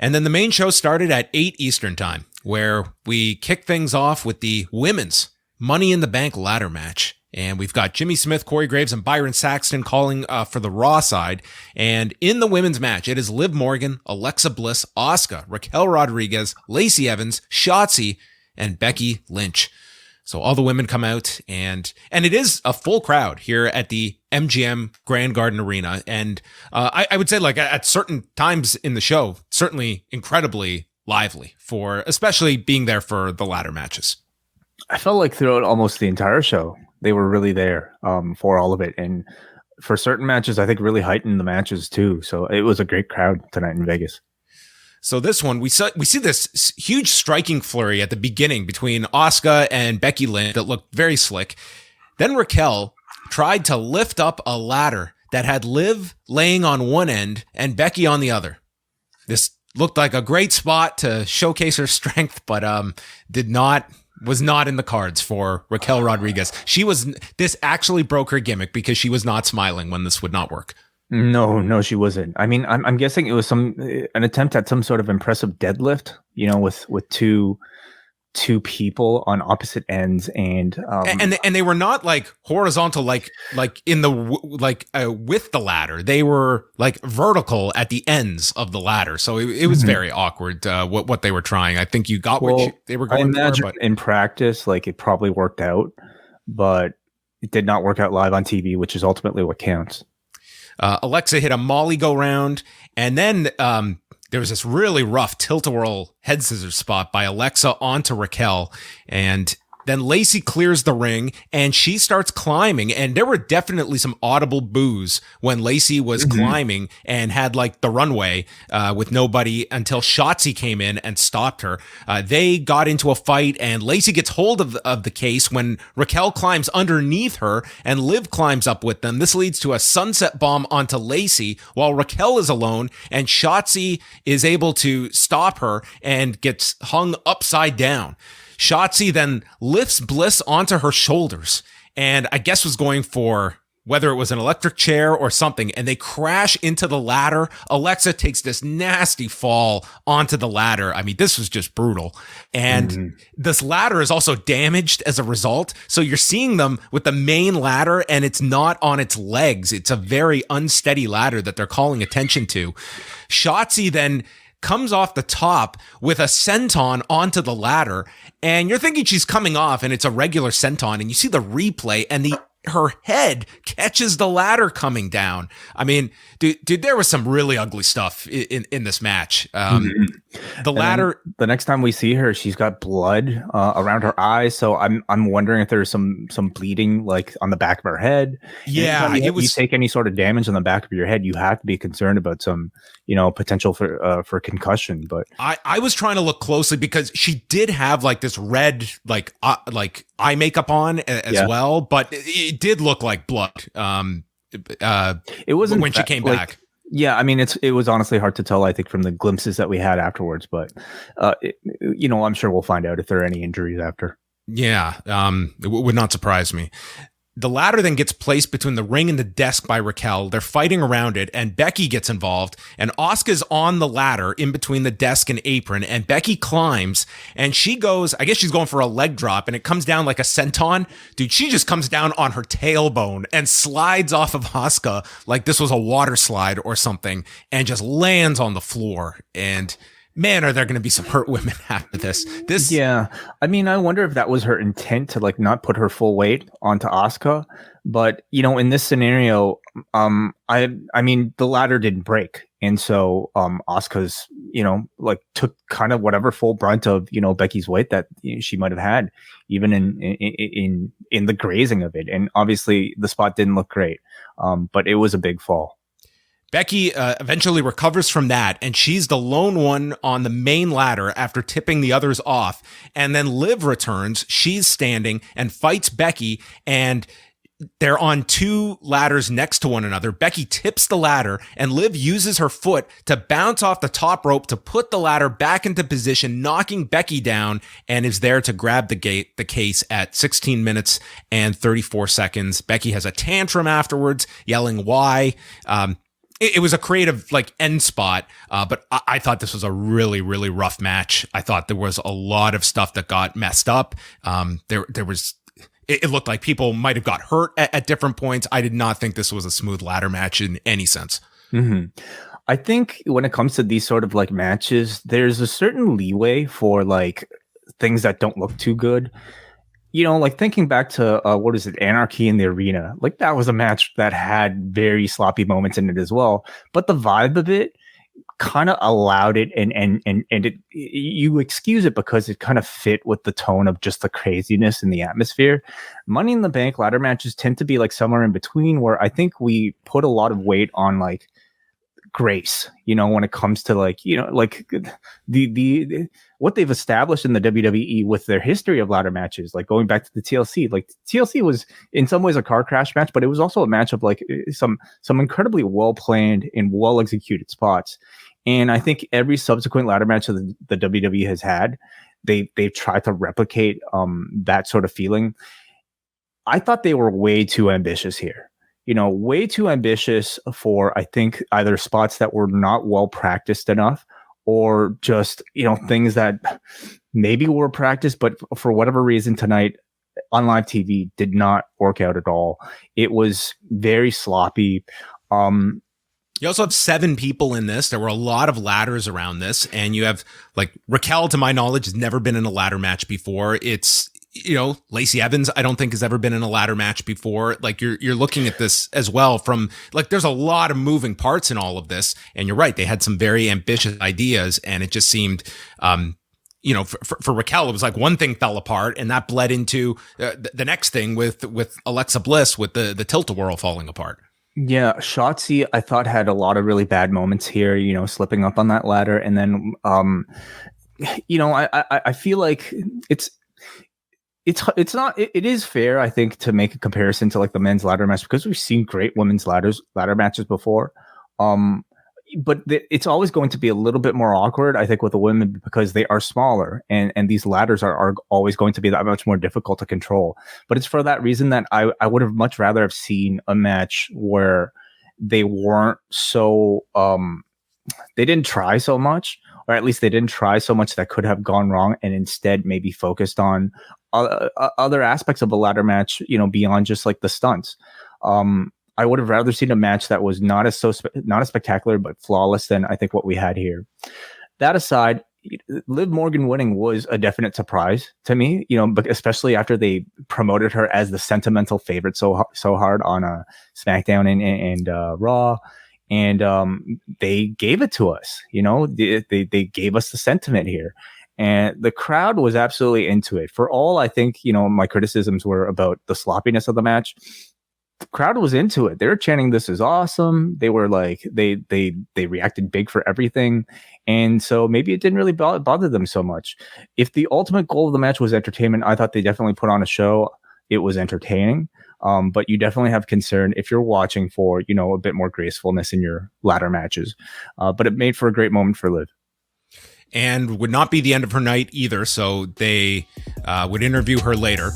And then the main show started at 8 Eastern time, where we kick things off with the women's Money in the Bank ladder match. And we've got Jimmy Smith, Corey Graves, and Byron Saxton calling for the Raw side. And in the women's match, it is Liv Morgan, Alexa Bliss, Asuka, Raquel Rodriguez, Lacey Evans, Shotzi, and Becky Lynch. So all the women come out, and it is a full crowd here at the MGM Grand Garden Arena. And I would say, like, at certain times in the show, certainly incredibly lively, for especially being there for the ladder matches. I felt like throughout almost the entire show, they were really there for all of it. And for certain matches, I think really heightened the matches too. So it was a great crowd tonight in Vegas. So this one, we see this huge striking flurry at the beginning between Asuka and Becky Lynch that looked very slick. Then Raquel tried to lift up a ladder that had Liv laying on one end and Becky on the other. This looked like a great spot to showcase her strength, but was not in the cards for Raquel Rodriguez. This actually broke her gimmick because she was not smiling when this would not work. No, she wasn't. I mean, I'm guessing it was an attempt at some sort of impressive deadlift, with two people on opposite ends, and they were not like horizontal, like in the with the ladder. They were like vertical at the ends of the ladder. So it was very awkward what they were trying. I think you got what they were going for. But in practice, like, it probably worked out, but it did not work out live on TV, which is ultimately what counts. Alexa hit a Molly go round, and then there was this really rough tilt-a-whirl head scissors spot by Alexa onto Raquel, and then Lacey clears the ring, and she starts climbing, and there were definitely some audible boos when Lacey was climbing and had, like, the runway with nobody until Shotzi came in and stopped her. They got into a fight, and Lacey gets hold of the case when Raquel climbs underneath her, and Liv climbs up with them. This leads to a sunset bomb onto Lacey while Raquel is alone, and Shotzi is able to stop her and gets hung upside down. Shotzi then lifts Bliss onto her shoulders and I guess was going for whether it was an electric chair or something, and they crash into the ladder. Alexa takes this nasty fall onto the ladder. I mean, this was just brutal. And this ladder is also damaged as a result. So you're seeing them with the main ladder and it's not on its legs. It's a very unsteady ladder that they're calling attention to. Shotzi then comes off the top with a senton onto the ladder, and you're thinking she's coming off and it's a regular senton, and you see the replay and her head catches the ladder coming down. I mean, dude, there was some really ugly stuff in this match. The ladder. The next time we see her, she's got blood around her eyes. So I'm wondering if there's some bleeding, like, on the back of her head. Yeah, you take any sort of damage on the back of your head, you have to be concerned about some, potential for concussion. But I was trying to look closely because she did have like this red like eye makeup on as well, but it did look like blood. It wasn't when she came back. Yeah, I mean, it was honestly hard to tell, I think, from the glimpses that we had afterwards. But I'm sure we'll find out if there are any injuries after. Yeah, it would not surprise me. The ladder then gets placed between the ring and the desk by Raquel. They're fighting around it, and Becky gets involved, and Asuka's on the ladder in between the desk and apron, and Becky climbs, and she goes, I guess she's going for a leg drop, and it comes down like a senton. Dude, she just comes down on her tailbone and slides off of Asuka like this was a water slide or something, and just lands on the floor. And man, are there going to be some hurt women after this. Yeah. I mean, I wonder if that was her intent to, like, not put her full weight onto Asuka. But, in this scenario, I mean, the ladder didn't break. And so Asuka's, took kind of whatever full brunt of, Becky's weight that she might have had, even in the grazing of it. And obviously the spot didn't look great, but it was a big fall. Becky eventually recovers from that, and she's the lone one on the main ladder after tipping the others off. And then Liv returns. She's standing and fights Becky, and they're on two ladders next to one another. Becky tips the ladder, and Liv uses her foot to bounce off the top rope to put the ladder back into position, knocking Becky down, and is there to grab the case at 16 minutes and 34 seconds. Becky has a tantrum afterwards, yelling why. it was a creative like end spot, but I thought this was a really, really rough match. I thought there was a lot of stuff that got messed up. There was. It looked like people might have got hurt at different points. I did not think this was a smooth ladder match in any sense. Mm-hmm. I think when it comes to these sort of like matches, there's a certain leeway for like things that don't look too good. You know, like thinking back to what is it, Anarchy in the Arena? Like that was a match that had very sloppy moments in it as well. But the vibe of it kind of allowed it, and it, you excuse it because it kind of fit with the tone of just the craziness in the atmosphere. Money in the Bank ladder matches tend to be like somewhere in between, where I think we put a lot of weight on like grace, you know, when it comes to like, you know, like the what they've established in the WWE with their history of ladder matches, like going back to the TLC. Like TLC was in some ways a car crash match, but it was also a match of like some incredibly well planned and well executed spots. And I think every subsequent ladder match that the WWE has had, they've tried to replicate that sort of feeling. I thought they were way too ambitious here. You know, way too ambitious for, I think, either spots that were not well practiced enough, or just, you know, things that maybe were practiced, but for whatever reason tonight on live TV did not work out at all. It was very sloppy. You also have 7 people in this. There were a lot of ladders around this, and you have like Raquel, to my knowledge, has never been in a ladder match before. It's, you know, Lacey Evans, I don't think has ever been in a ladder match before. Like you're looking at this as well from like, there's a lot of moving parts in all of this. And you're right. They had some very ambitious ideas, and it just seemed, you know, for Raquel, it was like one thing fell apart, and that bled into the next thing with Alexa Bliss with the tilt-a-whirl falling apart. Yeah, Shotzi, I thought had a lot of really bad moments here, you know, slipping up on that ladder. And then, you know, I feel like it's not, it is fair, I think, to make a comparison to like the men's ladder match, because we've seen great women's ladder matches before. But it's always going to be a little bit more awkward, I think, with the women, because they are smaller, and these ladders are always going to be that much more difficult to control. But it's for that reason that I would have much rather have seen a match where they weren't so, they didn't try so much, or at least they didn't try so much that could have gone wrong, and instead maybe focused on other aspects of a ladder match, you know, beyond just like the stunts. I would have rather seen a match that was not as spectacular but flawless than I think what we had here. That aside, Liv Morgan winning was a definite surprise to me, you know, but especially after they promoted her as the sentimental favorite so hard on SmackDown and Raw, and they gave it to us. You know, they gave us the sentiment here. And the crowd was absolutely into it. For all I think, you know, my criticisms were about the sloppiness of the match, the crowd was into it. They were chanting, "This is awesome." They were like, they reacted big for everything. And so maybe it didn't really bother them so much. If the ultimate goal of the match was entertainment, I thought they definitely put on a show. It was entertaining. But you definitely have concern if you're watching for, you know, a bit more gracefulness in your ladder matches. But it made for a great moment for Liv. And would not be the end of her night either. So they would interview her later.